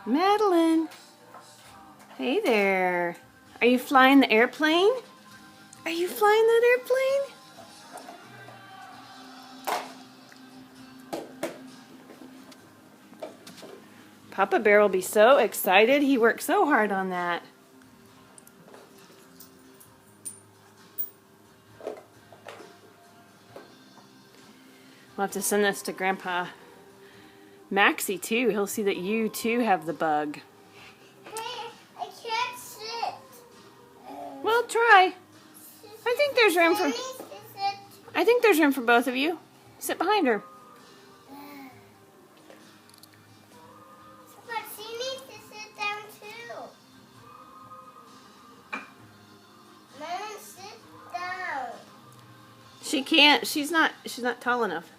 Madeline. Hey there. Are you flying the airplane? Are you flying that airplane? Papa Bear will be so excited. He worked so hard on that. We'll have to send this to Grandpa Maxie too. He'll see that you too have the bug. Hey, I can't sit. Well, try. I think there's room for both of you. Sit behind her. But she needs to sit down too. Mom, sit down. She can't. She's not tall enough.